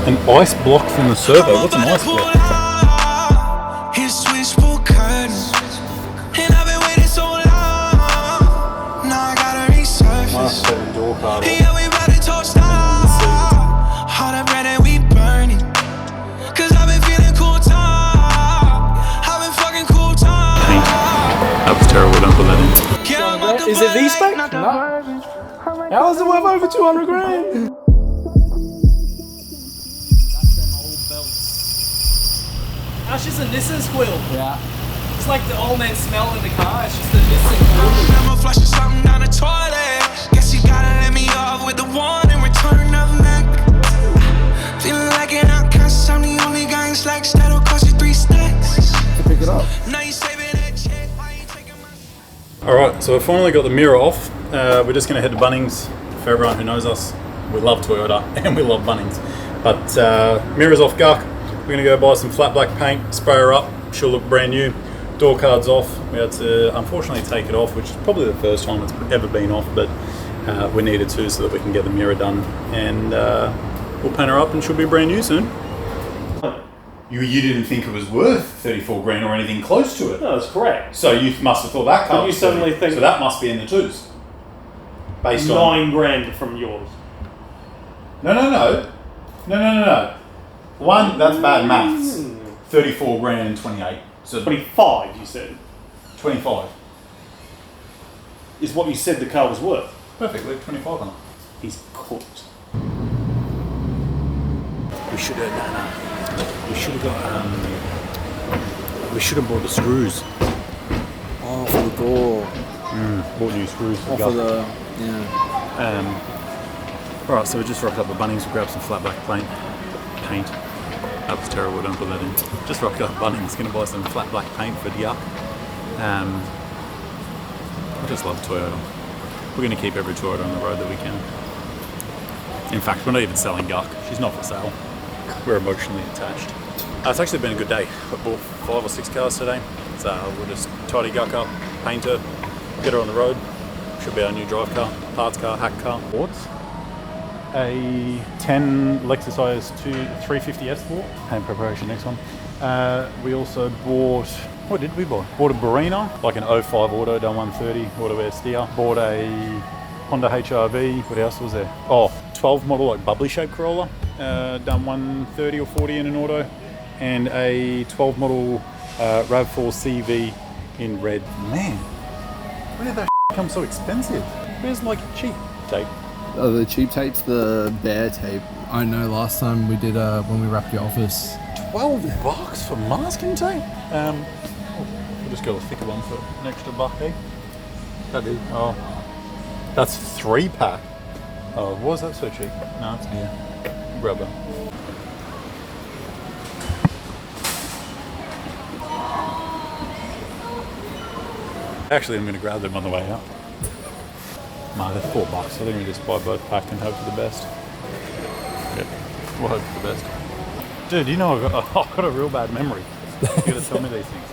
An ice block from the servo. What's an ice block? Must have a door card. That was terrible, don't put that in. Is it V-Spec? No. How is it worth over 200 grand? That's just a Nissan squeal. Yeah. It's like the old man smell in the car. It's just a Nissan squeal. I'm flushing something down the toilet. Guess you gotta let me off with the one in return of Mac. Feeling like an outcast. I'm the only guy in slacks that'll cost you 3 stacks. To pick it up. Now you saving that check. Why you taking my... Alright, so we've finally got the mirror off. We're just going to head to Bunnings. For everyone who knows us, we love Toyota and we love Bunnings. But mirror's off Guck. We're going to go buy some flat black paint, spray her up. She'll look brand new. Door card's off. We had to unfortunately take it off, which is probably the first time it's ever been off, but we needed to so that we can get the mirror done. And we'll paint her up and she'll be brand new soon. You didn't think it was worth 34 grand or anything close to it? No, that's correct. So you must have thought that car. But you suddenly think... So that must be in the twos. Based 9 grand from yours. No. One, that's bad maths. 34 grand and 28. So 25, you said. 25. Is what you said the car was worth. Perfectly, 25 on it. He's cooked. We should have we should have bought the screws. Oh, for the door. Bought new screws. Oh, for the, yeah. Alright, so we just rocked up at Bunnings, we grabbed some flat black paint. That was terrible, don't put that in. Just rocked up at Bunnings, gonna buy some flat black paint for Yuck. I just love Toyota. We're gonna keep every Toyota on the road that we can. In fact, we're not even selling Guck. She's not for sale. We're emotionally attached. It's actually been a good day. I bought 5 or 6 cars today. So we'll just tidy Guck up, paint her, get her on the road. Should be our new drive car, parts car, hack car. Bought a 10 Lexus IS 350 S Sport. Paint preparation next one. We also bought, what did we buy? Bought a Barina, like an 05 auto, done 130, auto air steer. Bought a Honda HRV, what else was there? Oh, 12 model, like bubbly shaped Corolla, done 130 or 40 in an auto. And a 12 model RAV4 CV in red. Man, where did that come so expensive? Where's like cheap tape? Oh, the cheap tape's the bare tape. I know last time we did when we wrapped the office. $12 for masking tape? We'll just go a thicker one for an extra buck, eh? That is, oh, that's 3-pack. Oh, why is that so cheap? No, it's new. Grab that. Actually, I'm going to grab them on the way out. No, they're $4. I think we just buy both packed and hope for the best. Yep, we'll hope for the best. Dude, you know I've got a real bad memory. You got to tell me these things.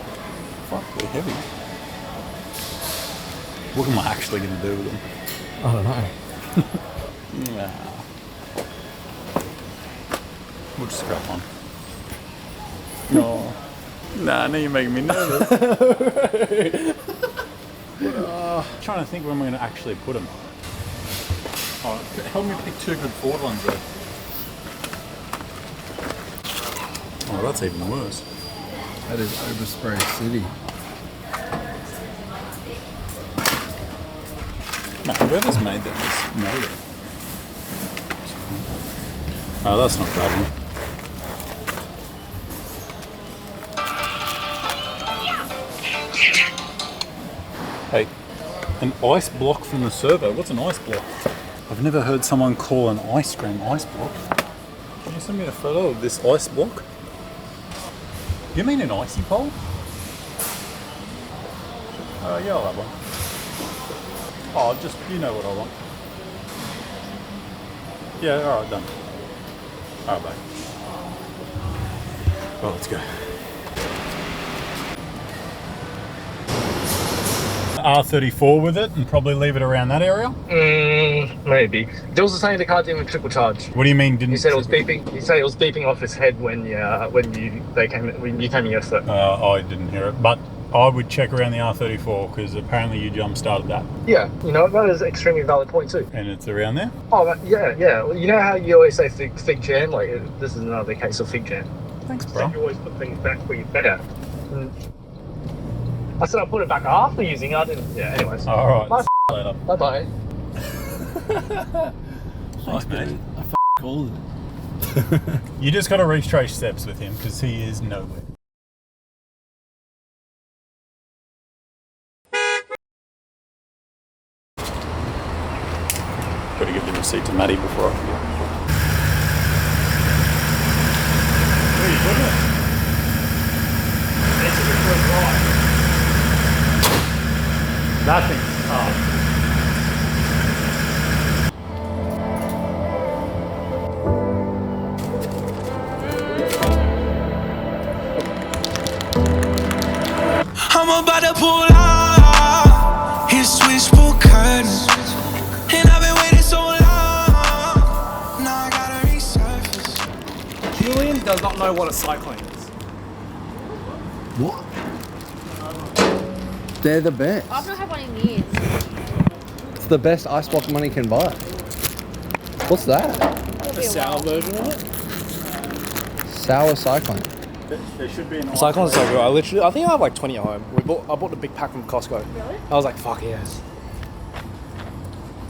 Fuck, they're heavy. What am I actually going to do with them? I don't know. Nah. We'll just scrap one. No. Nah, now you're making me nervous. Trying to think when we're going to actually put them. Oh, help me pick 2 good Ford ones though. Oh, that's even worse. That is Overspray City. No, whoever's made that has made it. Oh, that's not bad one. Hey, an ice block from the servo. What's an ice block? I've never heard someone call an ice cream ice block. Can you send me a photo of this ice block? You mean an icy pole? Yeah, I'll have one. Oh, just, you know what I want. Yeah, alright, done. Alright, bye. Well, let's go. R34 with it and probably leave it around that area? Maybe. Jules was saying the car didn't triple charge. What do you mean didn't? He said it was beeping. He said it was beeping off his head when you came in yesterday. I didn't hear it, but I would check around the R34 because apparently you jump started that. Yeah, you know, that is an extremely valid point too. And it's around there? Oh, yeah. Well, you know how you always say fig jam? Like, this is another case of fig jam. Thanks, bro. You always put things back where you better. I said I put it back after using it. I didn't. Yeah, anyways. Alright, later. Bye-bye. Thanks, mate. I called it. You just got to retrace steps with him because he is nowhere. Got to give the receipt to Maddie before I forget. Where are you putting it? This is a good ride. That thing. Oh. I'm about to pull out his switchboard curtains, and I've been waiting so long. Now I gotta resurface. Julian does not know what a cyclone is. What? They're the best. I've not had one in years. It's the best icebox money can buy. What's that? The sour version of it. Sour cyclone. There should be an Cyclone's so good. I think I have like 20 at home. I bought the big pack from Costco. Really? I was like, fuck yes.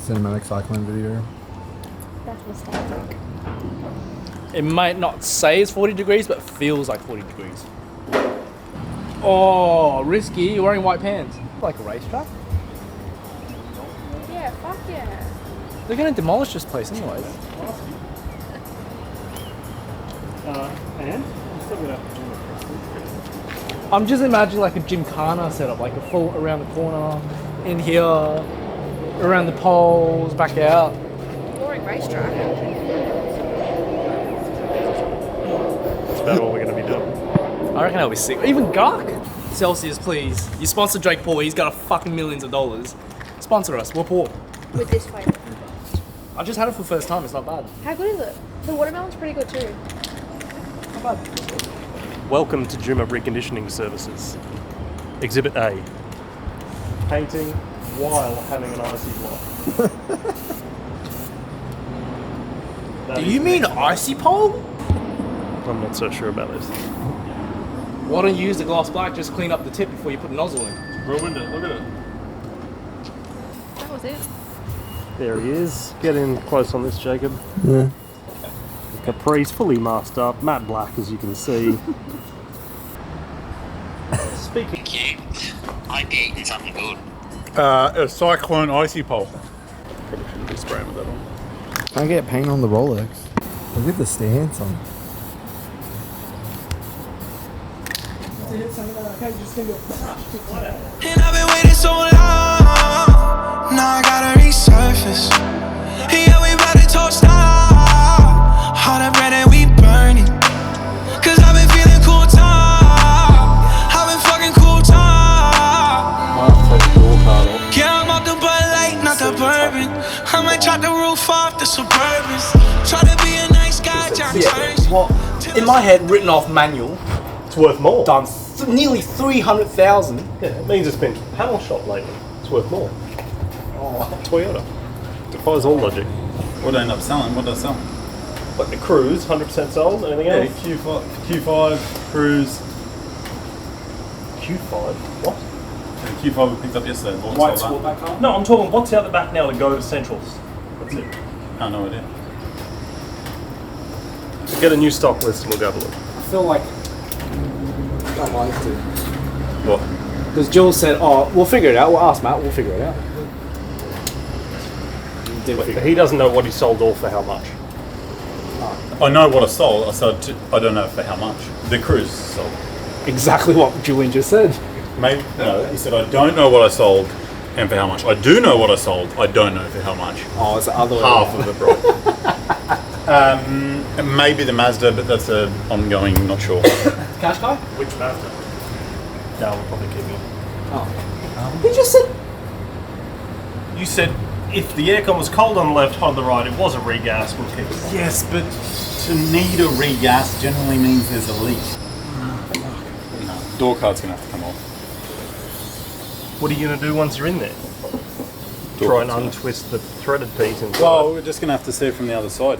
Cinematic cyclone video. That's nostalgic. It might not say it's 40 degrees, but it feels like 40 degrees. Oh, risky. You're wearing white pants. Like a racetrack? Yeah, fuck yeah. They're going to demolish this place anyways. And? I'm just imagining like a gymkhana setup, like a full around the corner, in here, around the poles, back out. Boring racetrack. That's about all we're going to be doing. I reckon that'll be sick. Even Gark. Celsius, please. You sponsor Drake Paul. He's got a fucking millions of dollars. Sponsor us. We're poor. With this flavour. I just had it for the first time. It's not bad. How good is it? The watermelon's pretty good too. Not bad. Welcome to JUMA Reconditioning Services. Exhibit A. Painting while having an icy block. Do you mean icy pole? I'm not so sure about this. Why don't you use the gloss black? Just clean up the tip before you put the nozzle in. Ruined it, look at it. That was it. There he is. Get in close on this, Jacob. Yeah. Caprice fully masked up, matte black as you can see. Speaking. Thank you. I'd be eating something good. A cyclone icy pole. Probably shouldn't be spraying with that on. I get paint on the Rolex. Look at the stance on. And I've been waiting so long. Now I gotta resurface. Yeah, we about to toast out. All the bread and we burning. Cause I've been feeling cool time. I've been fucking cool time. Yeah, I'm off the Bud Light, not the bourbon. I might chop the roof off the Suburbans. Try to be a nice guy, John Turns. Well, in my head, written off manual, It's worth more. done nearly 300,000. Yeah, it means it's been panel shop lately. It's worth more. Oh, Toyota. Defies all logic. What did I end up selling? What did I sell? Like the Cruise, 100% sold. Anything Yeah, else? Q5, Cruise. Q5. What? The Q5 we picked up yesterday. White sportback car. No, I'm talking what's out the back now to go to Centrals. That's it. Oh, no idea. Get a new stock list and we'll go have a look. I feel like I like to. What? Because Jules said, oh, we'll figure it out. We'll ask Matt, we'll figure it out. But he doesn't know what he sold all for how much. I know what I sold. I don't know for how much. The Cruise sold. Exactly what Julian just said. Maybe no. He said I don't know what I sold and for how much. I do know what I sold. I don't know for how much. Oh, it's the other way. Half of the price. Maybe the Mazda, but that's a ongoing. Not sure. Cash guy? Which Mazda? No, we'll probably keep it. Oh. He just said. You said if the aircon was cold on the left, hot on the right, it was a regas. We'll keep it. Yes, but to need a regas generally means there's a leak. No, door card's gonna have to come off. What are you going to do once you're in there? Try and untwist the threaded piece inside. Well, we're just gonna have to see it from the other side.